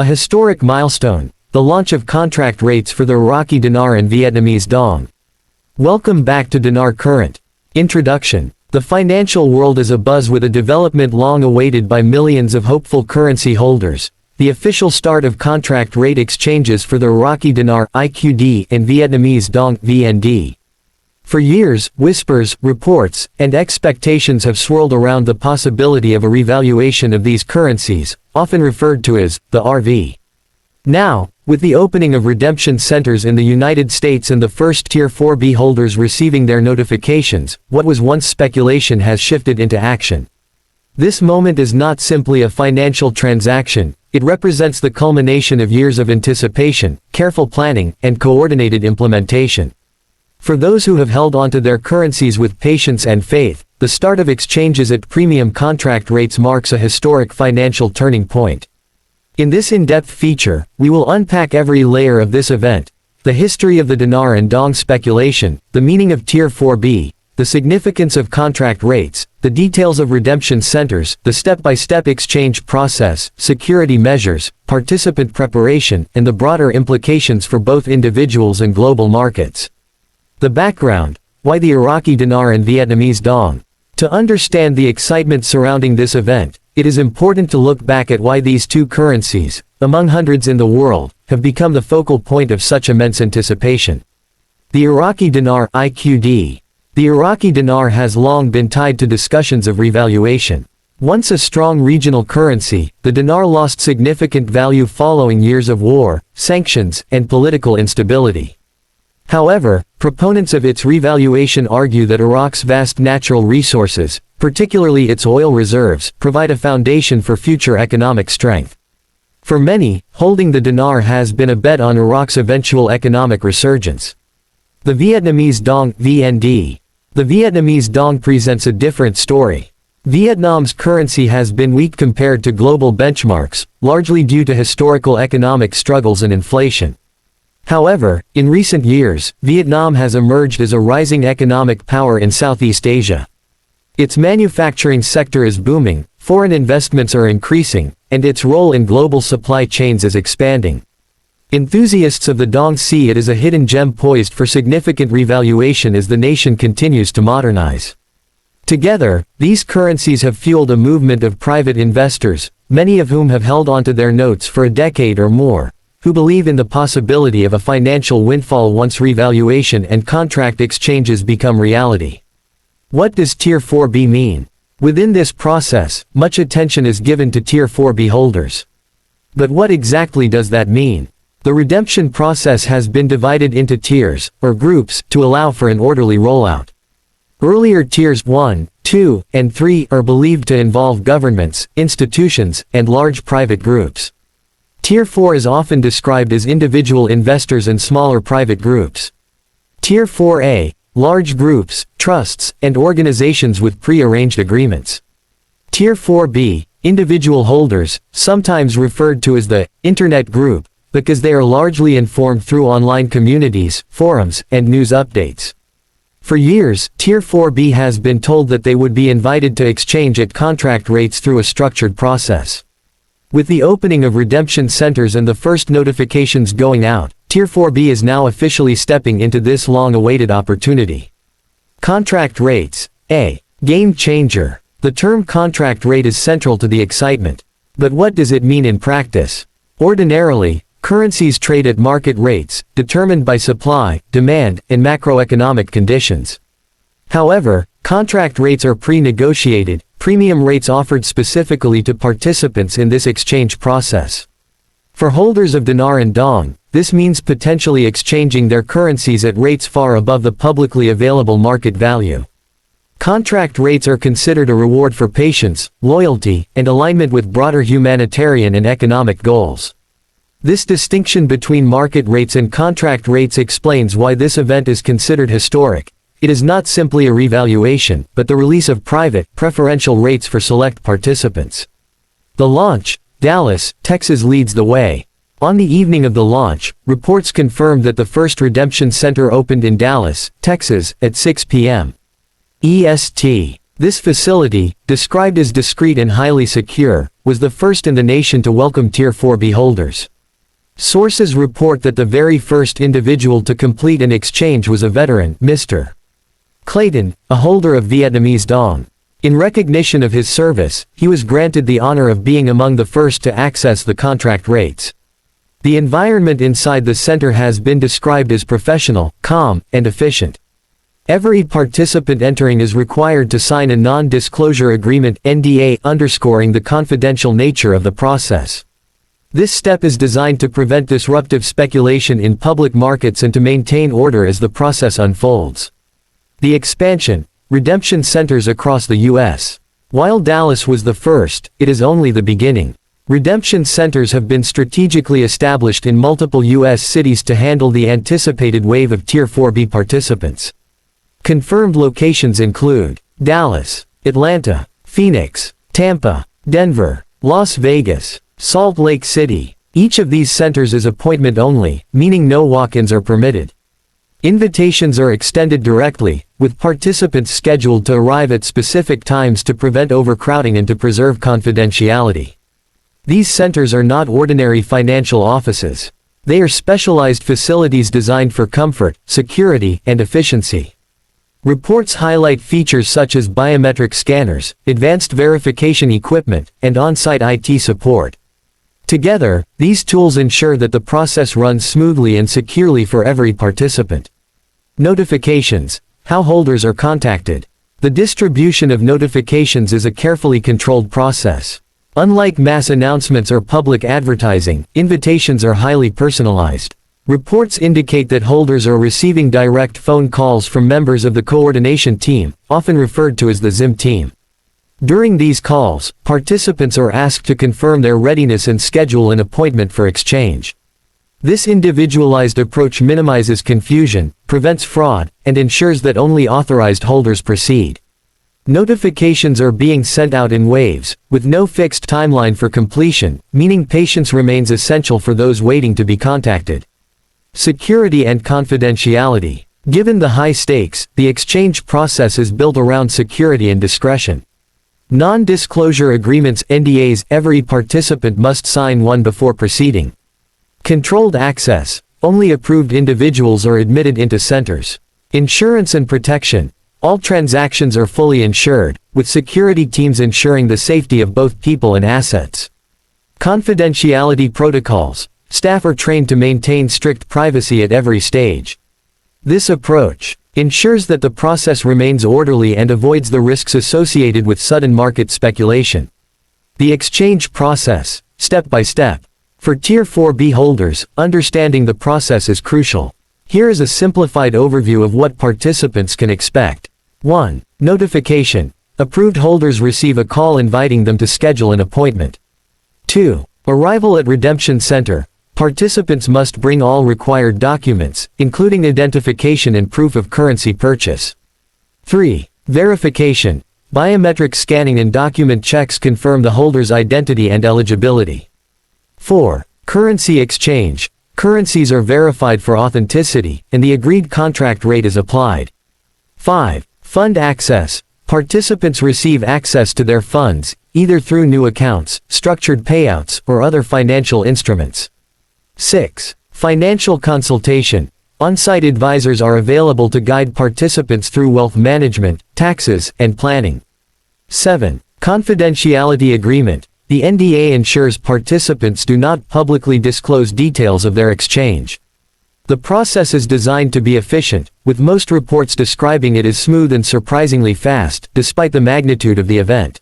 A historic milestone, the launch of contract rates for the Iraqi Dinar and Vietnamese Dong. Welcome back to Dinar Current. Introduction. The financial world is abuzz with a development long awaited by millions of hopeful currency holders, the official start of contract rate exchanges for the Iraqi Dinar (IQD) and Vietnamese Dong (VND). For years, whispers, reports, and expectations have swirled around the possibility of a revaluation of these currencies, often referred to as the RV. Now, with the opening of redemption centers in the United States and the first Tier 4B holders receiving their notifications, what was once speculation has shifted into action. This moment is not simply a financial transaction, it represents the culmination of years of anticipation, careful planning, and coordinated implementation. For those who have held onto their currencies with patience and faith, the start of exchanges at premium contract rates marks a historic financial turning point. In this in-depth feature, we will unpack every layer of this event: the history of the dinar and dong speculation, the meaning of Tier 4B, the significance of contract rates, the details of redemption centers, the step-by-step exchange process, security measures, participant preparation, and the broader implications for both individuals and global markets. The background: why the Iraqi Dinar and Vietnamese Dong? To understand the excitement surrounding this event, it is important to look back at why these two currencies, among hundreds in the world, have become the focal point of such immense anticipation. The Iraqi Dinar (IQD). The Iraqi dinar has long been tied to discussions of revaluation. Once a strong regional currency, the dinar lost significant value following years of war, sanctions, and political instability. However, proponents of its revaluation argue that Iraq's vast natural resources, particularly its oil reserves, provide a foundation for future economic strength. For many, holding the dinar has been a bet on Iraq's eventual economic resurgence. The Vietnamese Dong (VND). The Vietnamese Dong presents a different story. Vietnam's currency has been weak compared to global benchmarks, largely due to historical economic struggles and inflation. However, in recent years, Vietnam has emerged as a rising economic power in Southeast Asia. Its manufacturing sector is booming, foreign investments are increasing, and its role in global supply chains is expanding. Enthusiasts of the Dong see it as a hidden gem poised for significant revaluation as the nation continues to modernize. Together, these currencies have fueled a movement of private investors, many of whom have held onto their notes for a decade or more, who believe in the possibility of a financial windfall once revaluation and contract exchanges become reality. What does Tier 4B mean? Within this process, much attention is given to Tier 4B holders. But what exactly does that mean? The redemption process has been divided into tiers, or groups, to allow for an orderly rollout. Earlier tiers 1, 2, and 3 are believed to involve governments, institutions, and large private groups. Tier 4 is often described as individual investors and smaller private groups. Tier 4A, large groups, trusts, and organizations with pre-arranged agreements. Tier 4B, individual holders, sometimes referred to as the Internet Group, because they are largely informed through online communities, forums, and news updates. For years, Tier 4B has been told that they would be invited to exchange at contract rates through a structured process. With the opening of redemption centers and the first notifications going out, Tier 4B is now officially stepping into this long-awaited opportunity. Contract rates. A game changer. The term contract rate is central to the excitement. But what does it mean in practice? Ordinarily, currencies trade at market rates, determined by supply, demand, and macroeconomic conditions. However, contract rates are pre-negotiated, premium rates offered specifically to participants in this exchange process. For holders of dinar and dong, this means potentially exchanging their currencies at rates far above the publicly available market value. Contract rates are considered a reward for patience, loyalty, and alignment with broader humanitarian and economic goals. This distinction between market rates and contract rates explains why this event is considered historic. It is not simply a revaluation, but the release of private, preferential rates for select participants. The launch. Dallas, Texas leads the way. On the evening of the launch, reports confirmed that the first redemption center opened in Dallas, Texas, at 6 p.m. EST. This facility, described as discreet and highly secure, was the first in the nation to welcome Tier 4B holders. Sources report that the very first individual to complete an exchange was a veteran, Mr. Clayton, a holder of Vietnamese Dong. In recognition of his service, he was granted the honor of being among the first to access the contract rates. The environment inside the center has been described as professional, calm, and efficient. Every participant entering is required to sign a non-disclosure agreement (NDA) underscoring the confidential nature of the process. This step is designed to prevent disruptive speculation in public markets and to maintain order as the process unfolds. The expansion, redemption centers across the U.S. While Dallas was the first, it is only the beginning. Redemption centers have been strategically established in multiple U.S. cities to handle the anticipated wave of Tier 4B participants. Confirmed locations include Dallas, Atlanta, Phoenix, Tampa, Denver, Las Vegas, Salt Lake City. Each of these centers is appointment only, meaning no walk-ins are permitted. Invitations are extended directly, with participants scheduled to arrive at specific times to prevent overcrowding and to preserve confidentiality. These centers are not ordinary financial offices. They are specialized facilities designed for comfort, security, and efficiency. Reports highlight features such as biometric scanners, advanced verification equipment, and on-site IT support. Together, these tools ensure that the process runs smoothly and securely for every participant. Notifications. How holders are contacted. The distribution of notifications is a carefully controlled process. Unlike mass announcements or public advertising, invitations are highly personalized. Reports indicate that holders are receiving direct phone calls from members of the coordination team, often referred to as the ZIM team. During these calls, participants are asked to confirm their readiness and schedule an appointment for exchange. This individualized approach minimizes confusion, prevents fraud, and ensures that only authorized holders proceed. Notifications are being sent out in waves, with no fixed timeline for completion, meaning patience remains essential for those waiting to be contacted. Security and confidentiality. Given the high stakes, the exchange process is built around security and discretion. Non-disclosure agreements (NDAs), every participant must sign one before proceeding. Controlled access. Only approved individuals are admitted into centers. Insurance and protection. All transactions are fully insured, with security teams ensuring the safety of both people and assets. Confidentiality protocols. Staff are trained to maintain strict privacy at every stage. This approach ensures that the process remains orderly and avoids the risks associated with sudden market speculation. The exchange process, step by step. For Tier 4B holders, understanding the process is crucial. Here is a simplified overview of what participants can expect. 1. Notification. Approved holders receive a call inviting them to schedule an appointment. 2. Arrival at Redemption Center. Participants must bring all required documents, including identification and proof of currency purchase. 3. Verification. Biometric scanning and document checks confirm the holder's identity and eligibility. 4. Currency exchange. Currencies are verified for authenticity, and the agreed contract rate is applied. 5. Fund access. Participants receive access to their funds, either through new accounts, structured payouts, or other financial instruments. 6. Financial consultation. On-site advisors are available to guide participants through wealth management, taxes, and planning. 7. Confidentiality agreement. The NDA ensures participants do not publicly disclose details of their exchange. The process is designed to be efficient, with most reports describing it as smooth and surprisingly fast, despite the magnitude of the event.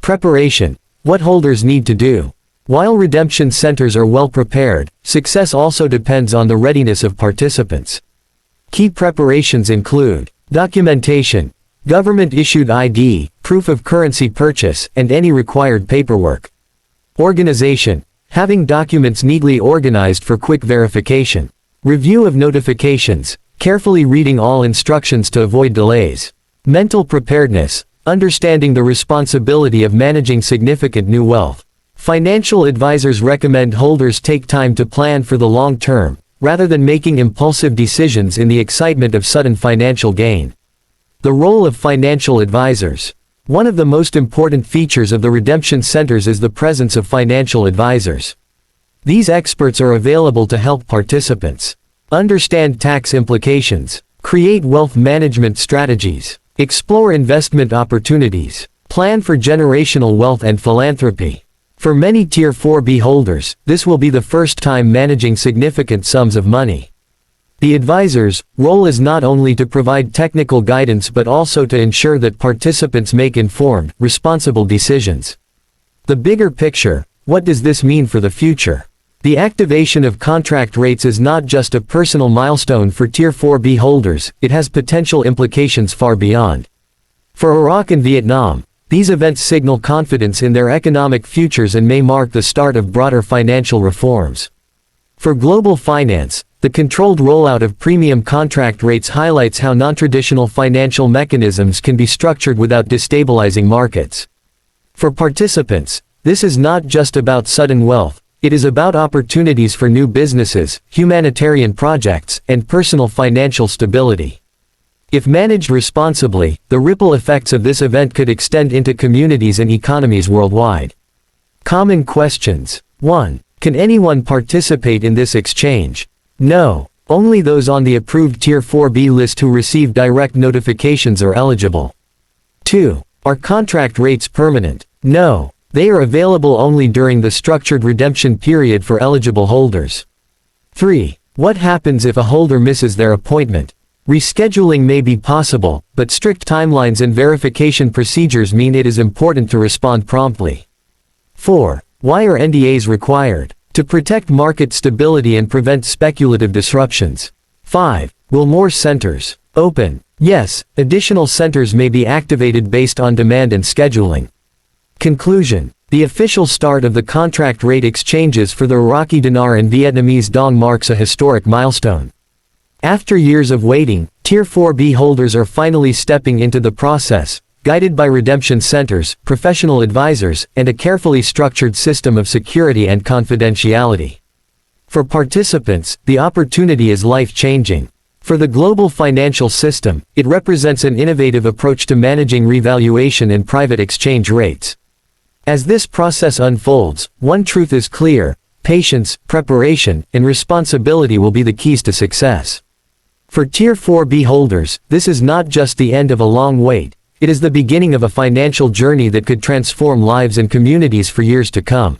Preparation. What holders need to do. While redemption centers are well prepared, success also depends on the readiness of participants. Key preparations include documentation, government-issued ID, proof of currency purchase, and any required paperwork. Organization, having documents neatly organized for quick verification. Review of notifications, carefully reading all instructions to avoid delays. Mental preparedness, understanding the responsibility of managing significant new wealth. Financial advisors recommend holders take time to plan for the long term, rather than making impulsive decisions in the excitement of sudden financial gain. The role of financial advisors. One of the most important features of the redemption centers is the presence of financial advisors. These experts are available to help participants understand tax implications, create wealth management strategies, explore investment opportunities, plan for generational wealth and philanthropy. For many Tier 4B holders, this will be the first time managing significant sums of money. The advisor's role is not only to provide technical guidance but also to ensure that participants make informed, responsible decisions. The bigger picture: what does this mean for the future? The activation of contract rates is not just a personal milestone for Tier 4B holders, it has potential implications far beyond. For Iraq and Vietnam, these events signal confidence in their economic futures and may mark the start of broader financial reforms. For global finance, the controlled rollout of premium contract rates highlights how non-traditional financial mechanisms can be structured without destabilizing markets. For participants, this is not just about sudden wealth, it is about opportunities for new businesses, humanitarian projects, and personal financial stability. If managed responsibly, the ripple effects of this event could extend into communities and economies worldwide. Common questions. 1. Can anyone participate in this exchange? No. Only those on the approved Tier 4B list who receive direct notifications are eligible. 2. Are contract rates permanent? No. They are available only during the structured redemption period for eligible holders. 3. What happens if a holder misses their appointment? Rescheduling may be possible, but strict timelines and verification procedures mean it is important to respond promptly. 4. Why are NDAs required? To protect market stability and prevent speculative disruptions. 5. Will more centers open? Yes, additional centers may be activated based on demand and scheduling. Conclusion. The official start of the contract rate exchanges for the Iraqi Dinar and Vietnamese Dong marks a historic milestone. After years of waiting, Tier 4B holders are finally stepping into the process, guided by redemption centers, professional advisors, and a carefully structured system of security and confidentiality. For participants, the opportunity is life-changing. For the global financial system, it represents an innovative approach to managing revaluation and private exchange rates. As this process unfolds, one truth is clear: patience, preparation, and responsibility will be the keys to success. For Tier 4B holders, this is not just the end of a long wait, it is the beginning of a financial journey that could transform lives and communities for years to come.